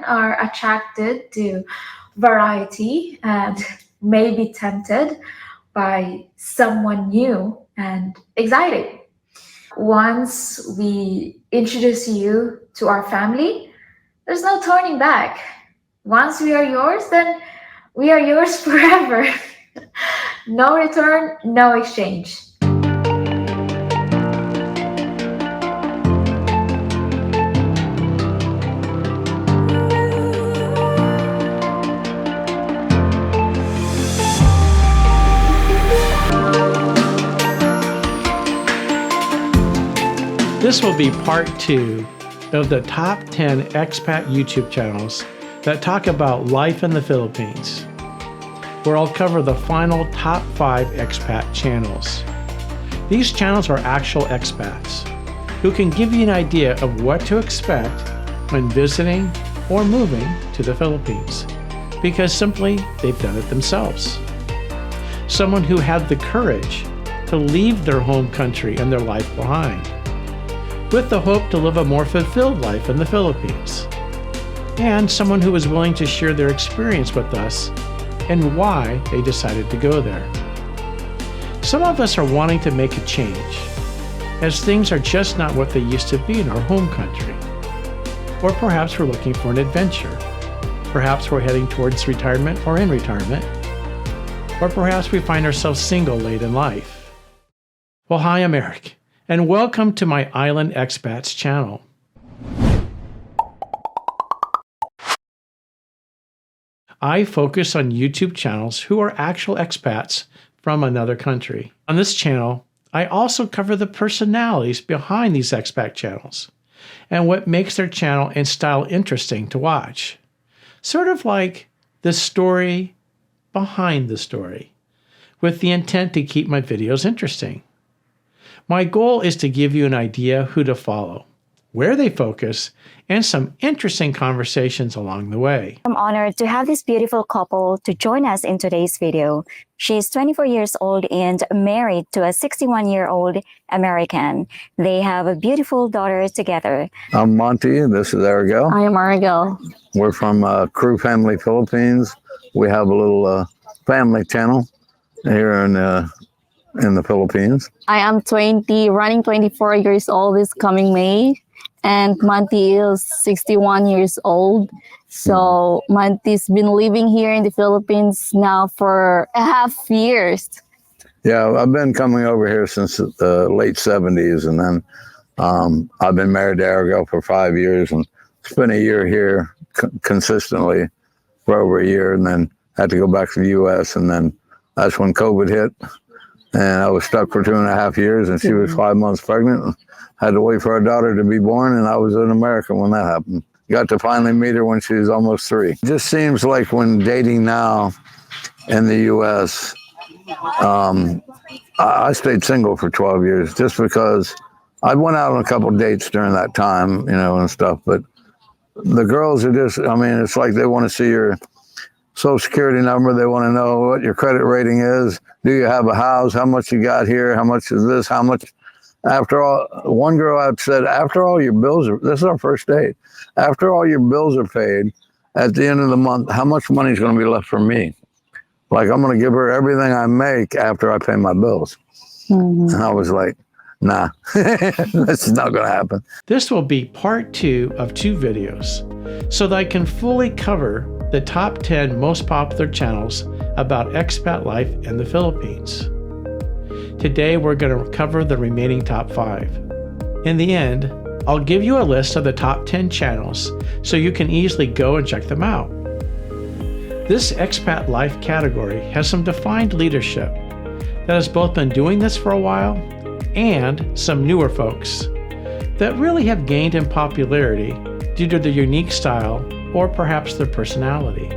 are attracted to variety and may be tempted by someone new and exciting. Once we introduce you to our family, there's no turning back. Once we are yours, then we are yours forever. No return, no exchange. This will be part 2 of the top 10 expat YouTube channels that talk about life in the Philippines, where I'll cover the final top 5 expat channels. These channels are actual expats who can give you an idea of what to expect when visiting or moving to the Philippines, because simply they've done it themselves. Someone who had the courage to leave their home country and their life behind, with the hope to live a more fulfilled life in the Philippines. And someone who was willing to share their experience with us and why they decided to go there. Some of us are wanting to make a change, as things are just not what they used to be in our home country. Or perhaps we're looking for an adventure. Perhaps we're heading towards retirement or in retirement. Or perhaps we find ourselves single late in life. Well, hi, I'm Eric, and welcome to my Island Expats channel. I focus on YouTube channels who are actual expats from another country. On this channel, I also cover the personalities behind these expat channels and what makes their channel and style interesting to watch. Sort of like the story behind the story, with the intent to keep my videos interesting. My goal is to give you an idea who to follow, where they focus, and some interesting conversations along the way. I'm honored to have this beautiful couple to join us in today's video. She's 24 years old and married to a 61-year-old American. They have a beautiful daughter together. I'm Monty, and this is Arigel. I am Arigel. We're from Crew Family Philippines. We have a little family channel here in the Philippines. I am 20, running 24 years old this coming May. And Monty is 61 years old. So Monty's been living here in the Philippines now for a half years. Yeah, I've been coming over here since the late 70s. And then I've been married to Arigel for 5 years and spent a year here consistently for over a year, and then had to go back to the U.S. And then that's when COVID hit. And I was stuck for 2.5 years, and she was 5 months pregnant. Had to wait for our daughter to be born, and I was in America when that happened. Got to finally meet her when she was almost 3. It just seems like when dating now in the U.S., I stayed single for 12 years just because I went out on a couple dates during that time, and stuff. But the girls are just, it's like they want to see your Social Security number. They want to know what your credit rating is. Do you have a house? How much you got here? How much is this? How much? After all, one girl out said, after all your bills are, this is our first date. After all your bills are paid, at the end of the month, how much money is going to be left for me? Like, I'm going to give her everything I make after I pay my bills. And I was like, nah, that's not going to happen. This will be part 2 of 2 videos, so that I can fully cover the top 10 most popular channels about expat life in the Philippines. Today, we're going to cover the remaining top 5. In the end, I'll give you a list of the top 10 channels so you can easily go and check them out. This expat life category has some defined leadership that has both been doing this for a while and some newer folks that really have gained in popularity due to their unique style or perhaps their personality.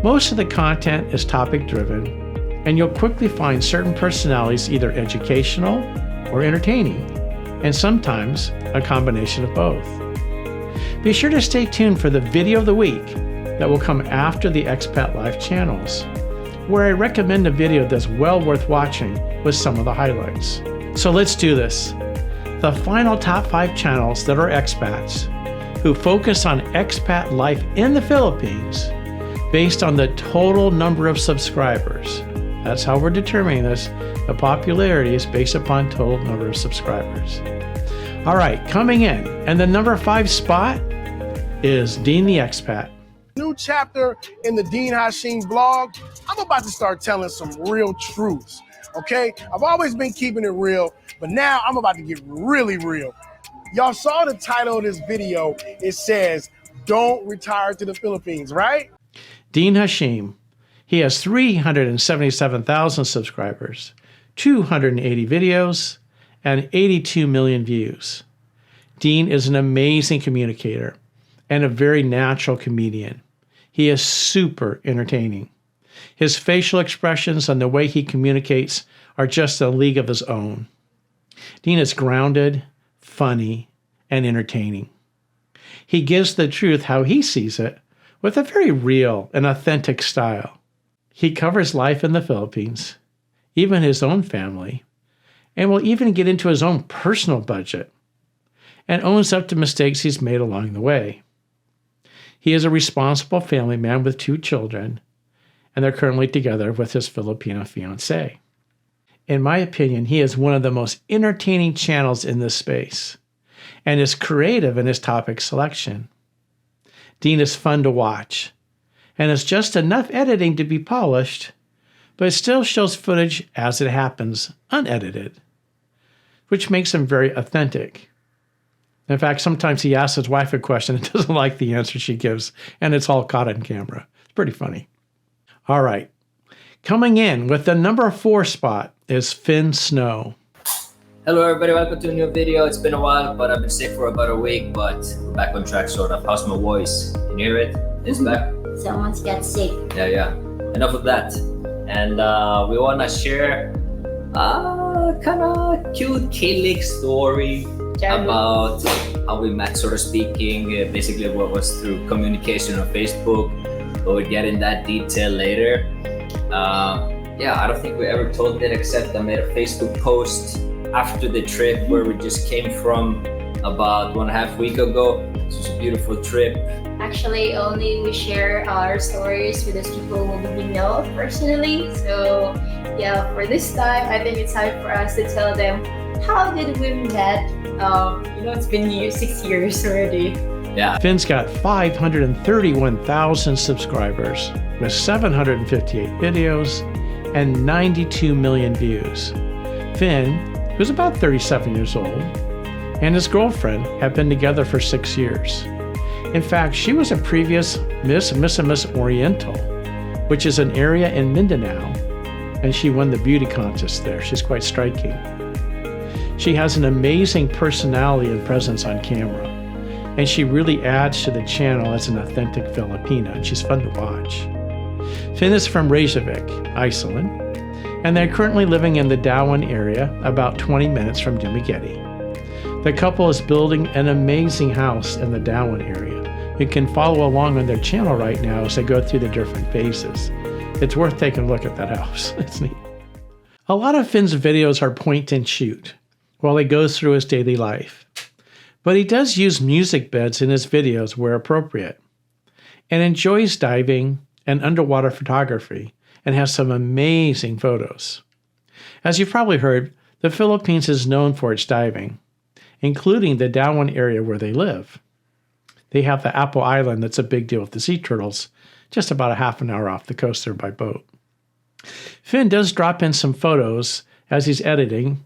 Most of the content is topic-driven, and you'll quickly find certain personalities either educational or entertaining, and sometimes a combination of both. Be sure to stay tuned for the video of the week that will come after the Expat Life channels, where I recommend a video that's well worth watching with some of the highlights. So let's do this. The final top 5 channels that are expats who focus on expat life in the Philippines based on the total number of subscribers. That's how we're determining this. The popularity is based upon total number of subscribers. All right, coming in, and the number 5 spot is Dean the Expat. New chapter in the Dean Hashim blog. I'm about to start telling some real truths, okay? I've always been keeping it real, but now I'm about to get really real. Y'all saw the title of this video. It says, "Don't retire to the Philippines," right? Dean Hashim. He has 377,000 subscribers, 280 videos, and 82 million views. Dean is an amazing communicator and a very natural comedian. He is super entertaining. His facial expressions and the way he communicates are just a league of his own. Dean is grounded, funny, and entertaining. He gives the truth how he sees it with a very real and authentic style. He covers life in the Philippines, even his own family, and will even get into his own personal budget and owns up to mistakes he's made along the way. He is a responsible family man with 2 children, and they're currently together with his Filipino fiancée. In my opinion, he is one of the most entertaining channels in this space and is creative in his topic selection. Dean is fun to watch and has just enough editing to be polished, but it still shows footage as it happens, unedited, which makes him very authentic. In fact, sometimes he asks his wife a question and doesn't like the answer she gives, and it's all caught on camera. It's pretty funny. All right. Coming in with the number 4 spot is FinnSnow. Hello everybody, welcome to a new video. It's been a while, but I've been sick for about a week, but we're back on track sort of. How's my voice? Can you hear it? It's back. Someone's got sick. Yeah. Enough of that. And we wanna share a kind of cute K-League story about how we met, sort of speaking. Basically what was through communication on Facebook, but we'll get in that detail later. I don't think we ever told it, except I made a Facebook post after the trip where we just came from about 1.5 weeks ago. It was a beautiful trip. Actually, only we share our stories with those people who we know personally. So yeah, for this time, I think it's time for us to tell them how did we met. It's been 6 years already. Yeah. Finn's got 531,000 subscribers with 758 videos and 92 million views. Finn, who's about 37 years old, and his girlfriend have been together for 6 years. In fact, she was a previous Miss Oriental, which is an area in Mindanao, and she won the beauty contest there. She's quite striking. She has an amazing personality and presence on camera, and she really adds to the channel as an authentic Filipina, and she's fun to watch. Finn is from Reykjavik, Iceland, and they're currently living in the Darwin area, about 20 minutes from Dumaguete. The couple is building an amazing house in the Darwin area. You can follow along on their channel right now as they go through the different phases. It's worth taking a look at that house. It's neat. A lot of Finn's videos are point and shoot while he goes through his daily life. But he does use music beds in his videos where appropriate, and enjoys diving and underwater photography, and has some amazing photos. As you've probably heard, the Philippines is known for its diving, including the Darwin area where they live. They have the Apple Island that's a big deal with the sea turtles, just about a half an hour off the coast there by boat. Finn does drop in some photos as he's editing,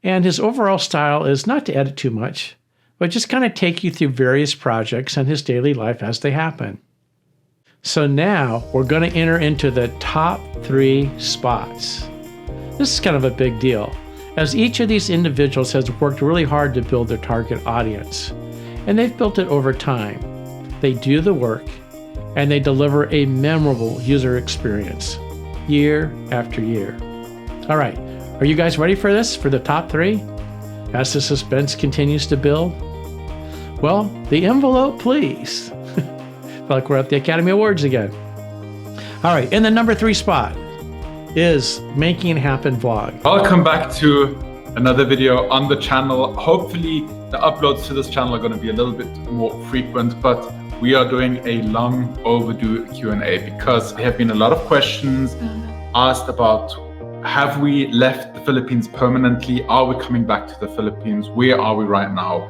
and his overall style is not to edit too much, but just kind of take you through various projects and his daily life as they happen. So now we're going to enter into the top 3 spots. This is kind of a big deal, as each of these individuals has worked really hard to build their target audience, and they've built it over time. They do the work, and they deliver a memorable user experience year after year. All right, are you guys ready for this, for the top 3? As the suspense continues to build? Well, the envelope, please. Feel like we're at the Academy Awards again. All right, in the number 3 spot is Making It Happen vlog. Welcome back to another video on the channel. Hopefully the uploads to this channel are going to be a little bit more frequent, but we are doing a long overdue Q&A because there have been a lot of questions asked about, have we left the Philippines permanently? Are we coming back to the Philippines? Where are we right now?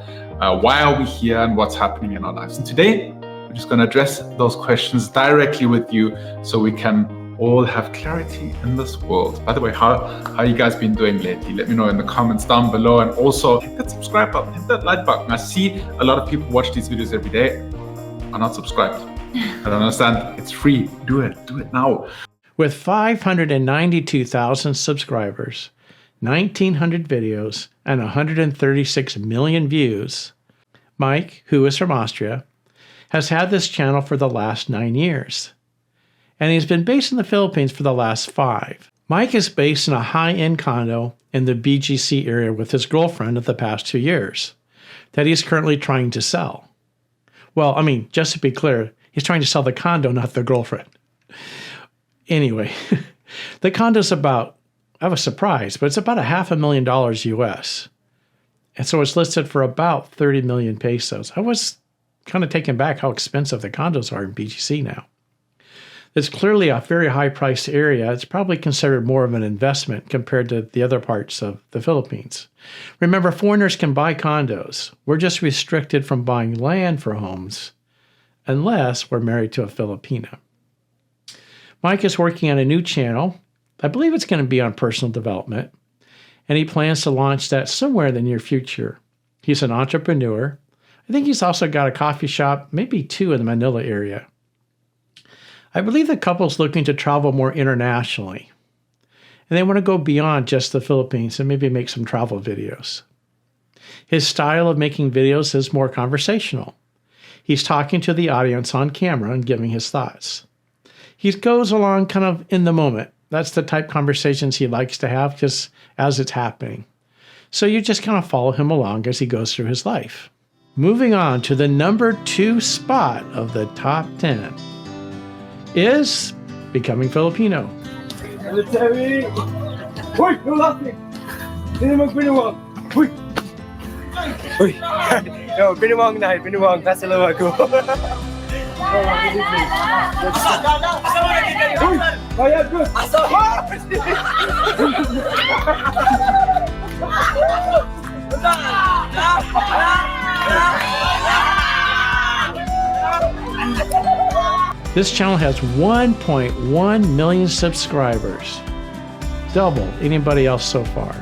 Why are we here and what's happening in our lives? And today, we're just going to address those questions directly with you so we can all have clarity in this world. By the way, how you guys been doing lately? Let me know in the comments down below, and also hit that subscribe button, hit that like button. I see a lot of people watch these videos every day are not subscribed. I don't understand. It's free. Do it now. With 592,000 subscribers, 1,900 videos, and 136 million views, Mike, who is from Austria, has had this channel for the last 9 years. And he's been based in the Philippines for the last 5. Mike is based in a high-end condo in the BGC area with his girlfriend of the past 2 years that he's currently trying to sell. Well, I mean, just to be clear, he's trying to sell the condo, not the girlfriend. Anyway, the condo's about, I was surprised, but it's about $500,000 US. And so it's listed for about 30 million pesos. I was kind of taken back how expensive the condos are in BGC now. It's clearly a very high-priced area. It's probably considered more of an investment compared to the other parts of the Philippines. Remember, foreigners can buy condos. We're just restricted from buying land for homes unless we're married to a Filipina. Mike is working on a new channel. I believe it's going to be on personal development, and he plans to launch that somewhere in the near future. He's an entrepreneur. I think he's also got a coffee shop, maybe 2 in the Manila area. I believe the couple's looking to travel more internationally, and they want to go beyond just the Philippines and maybe make some travel videos. His style of making videos is more conversational. He's talking to the audience on camera and giving his thoughts. He goes along kind of in the moment. That's the type of conversations he likes to have just as it's happening. So you just kind of follow him along as he goes through his life. Moving on to the number 2 spot of the top 10 is becoming Filipino. Hoy! No laughing! Hindi magbinuwang! Hoy! Hoy! Yo, binuwang na! Binuwang! Nasa lawa ko! Hoy! Bayad ko! This channel has 1.1 million subscribers, double anybody else so far,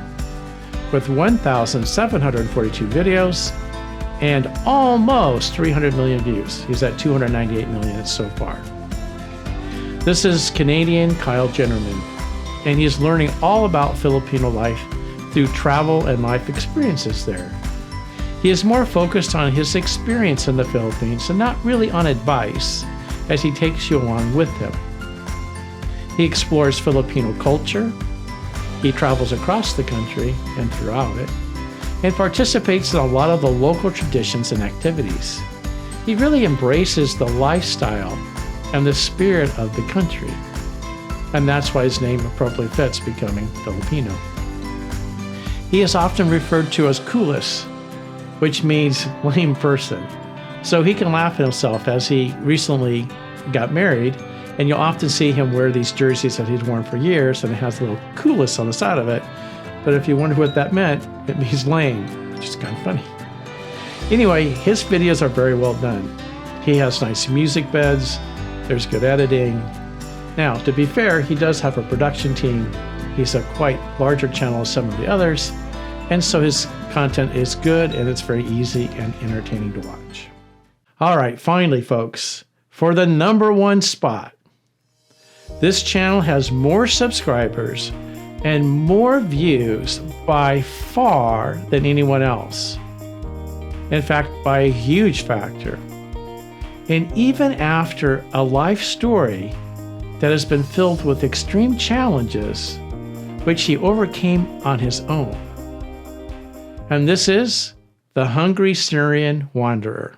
with 1,742 videos and almost 300 million views. He's at 298 million so far. This is Canadian Kyle Jennerman, and he's learning all about Filipino life through travel and life experiences there. He is more focused on his experience in the Philippines and not really on advice, as he takes you along with him. He explores Filipino culture, he travels across the country and throughout it, and participates in a lot of the local traditions and activities. He really embraces the lifestyle and the spirit of the country, and that's why his name appropriately fits becoming Filipino. He is often referred to as Kulis, which means lame person. So he can laugh at himself as he recently got married, and you'll often see him wear these jerseys that he's worn for years, and it has a little Kulis on the side of it. But if you wonder what that meant, it means lame, which is kind of funny. Anyway, his videos are very well done. He has nice music beds, there's good editing. Now, to be fair, he does have a production team. He's a quite larger channel as some of the others, and so his content is good and it's very easy and entertaining to watch. All right, finally, folks, for the number 1 spot. This channel has more subscribers and more views by far than anyone else. In fact, by a huge factor. And even after a life story that has been filled with extreme challenges, which he overcame on his own. And this is the Hungry Syrian Wanderer.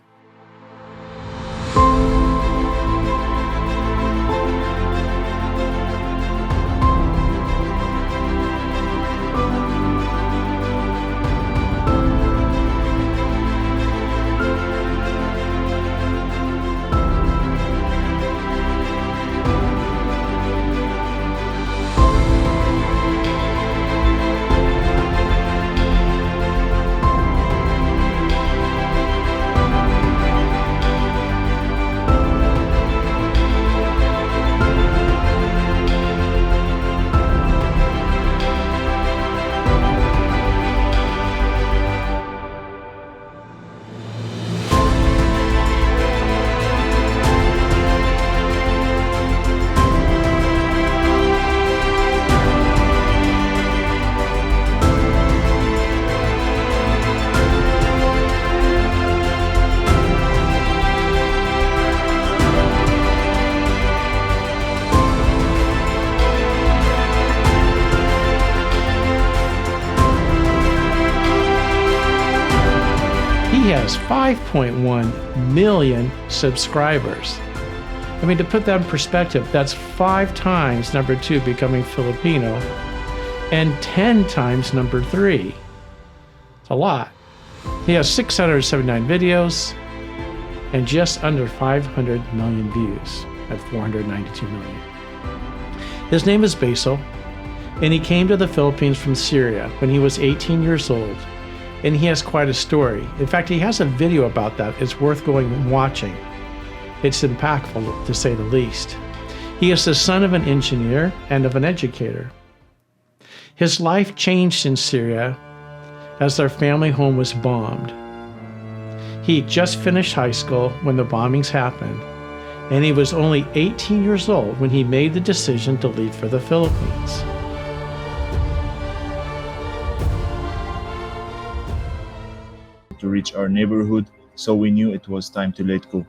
has 5.1 million subscribers. I mean, to put that in perspective, that's 5 times number 2 becoming Filipino and 10 times number 3. It's a lot. He has 679 videos and just under 500 million views at 492 million. His name is Basil, and he came to the Philippines from Syria when he was 18 years old, and he has quite a story. In fact, he has a video about that. It's worth going and watching. It's impactful, to say the least. He is the son of an engineer and of an educator. His life changed in Syria as their family home was bombed. He just finished high school when the bombings happened, and he was only 18 years old when he made the decision to leave for the Philippines. To reach our neighborhood, so we knew it was time to let go.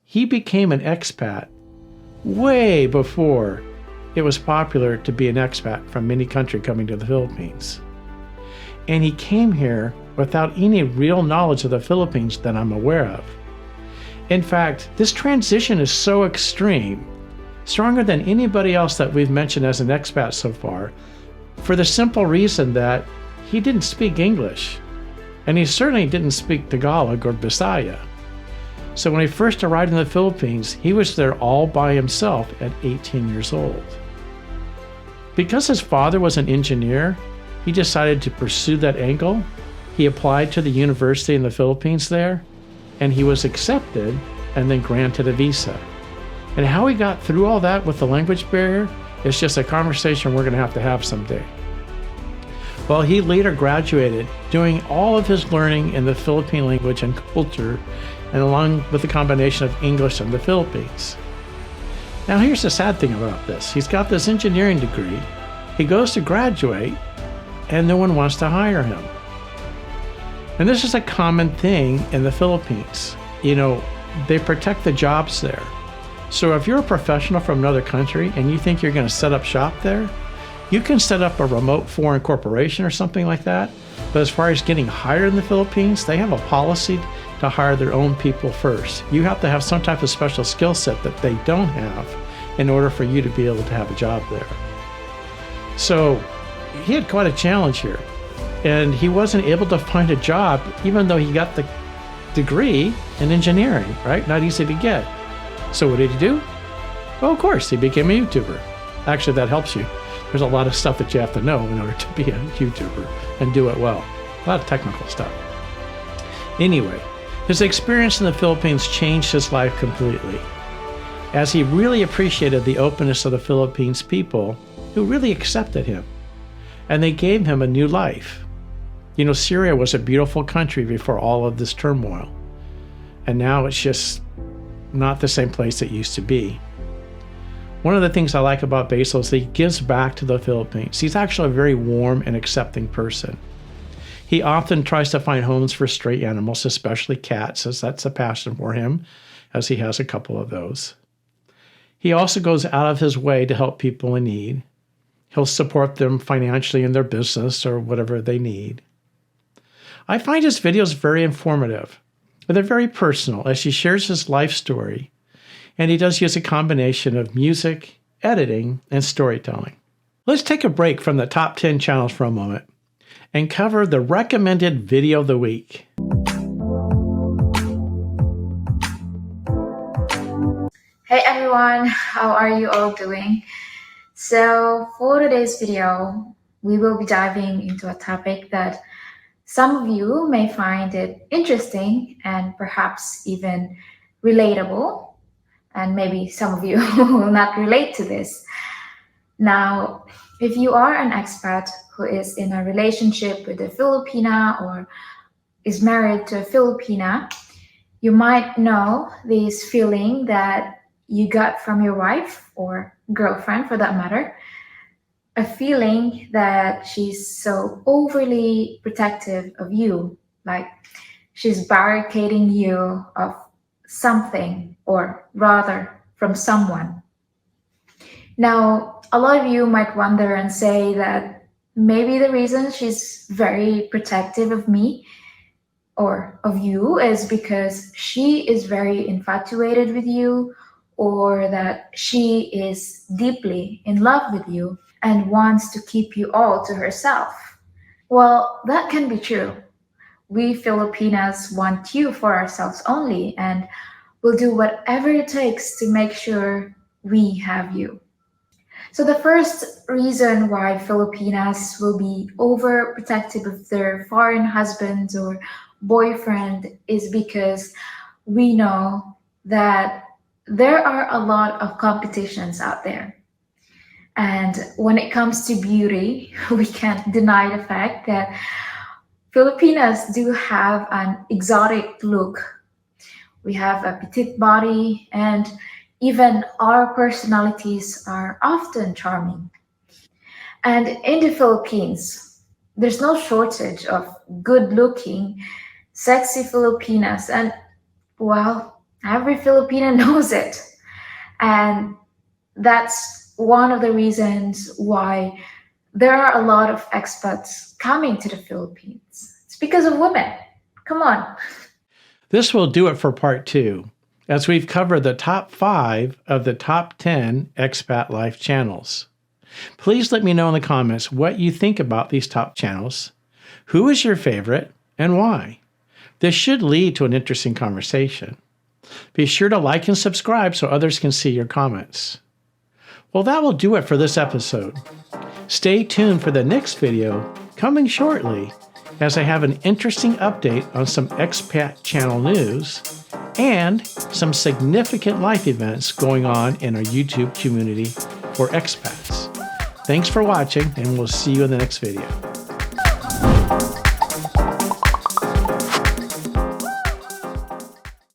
He became an expat way before it was popular to be an expat from any country coming to the Philippines. And he came here without any real knowledge of the Philippines that I'm aware of. In fact, this transition is so extreme, stronger than anybody else that we've mentioned as an expat so far, for the simple reason that he didn't speak English, and he certainly didn't speak Tagalog or Bisaya. So when he first arrived in the Philippines, he was there all by himself at 18 years old. Because his father was an engineer, he decided to pursue that angle. He applied to the university in the Philippines there, and he was accepted and then granted a visa. And how he got through all that with the language barrier is just a conversation we're going to have someday. Well, he later graduated, doing all of his learning in the Philippine language and culture, and along with the combination of English and the Philippines. Now here's the sad thing about this. He's got this engineering degree, he goes to graduate, and no one wants to hire him. And this is a common thing in the Philippines. You know, they protect the jobs there. So if you're a professional from another country and you think you're going to set up shop there, you can set up a remote foreign corporation or something like that. But as far as getting hired in the Philippines, they have a policy to hire their own people first. You have to have some type of special skill set that they don't have in order for you to be able to have a job there. So he had quite a challenge here. And he wasn't able to find a job even though he got the degree in engineering, right? Not easy to get. So what did he do? Well, of course, he became a YouTuber. Actually, that helps you. There's a lot of stuff that you have to know in order to be a YouTuber and do it well. A lot of technical stuff. Anyway, his experience in the Philippines changed his life completely, as he really appreciated the openness of the Philippines people who really accepted him, and they gave him a new life. You know, Syria was a beautiful country before all of this turmoil, and now it's just not the same place it used to be. One of the things I like about Basil is that he gives back to the Philippines. He's actually a very warm and accepting person. He often tries to find homes for stray animals, especially cats, as that's a passion for him, as he has a couple of those. He also goes out of his way to help people in need. He'll support them financially in their business or whatever they need. I find his videos very informative. They're very personal as he shares his life story, and he does use a combination of music, editing, and storytelling. Let's take a break from the top 10 channels for a moment and cover the recommended video of the week. Hey everyone, how are you all doing? So for today's video, we will be diving into a topic that some of you may find it interesting and perhaps even relatable, and maybe some of you will not relate to this. Now, if you are an expat who is in a relationship with a Filipina or is married to a Filipina, you might know this feeling that you got from your wife or girlfriend for that matter, a feeling that she's so overly protective of you, like she's barricading you of something or rather from someone. Now, a lot of you might wonder and say that maybe the reason she's very protective of me or of you is because she is very infatuated with you, or that she is deeply in love with you and wants to keep you all to herself. Well, that can be true. We Filipinas want you for ourselves only and will do whatever it takes to make sure we have you. So the first reason why Filipinas will be overprotective of their foreign husbands or boyfriend is because we know that there are a lot of competitions out there. And when it comes to beauty, we can't deny the fact that Filipinas do have an exotic look. We have a petite body, and even our personalities are often charming. And in the Philippines, there's no shortage of good looking, sexy Filipinas. And well, every Filipina knows it. And that's one of the reasons why there are a lot of expats coming to the Philippines. It's because of women. Come on. This will do it for part 2, as we've covered the top 5 of the top 10 expat life channels. Please let me know in the comments what you think about these top channels, who is your favorite, and why. This should lead to an interesting conversation. Be sure to like and subscribe so others can see your comments. Well, that will do it for this episode. Stay tuned for the next video coming shortly, as I have an interesting update on some expat channel news and some significant life events going on in our YouTube community for expats. Thanks for watching, and we'll see you in the next video.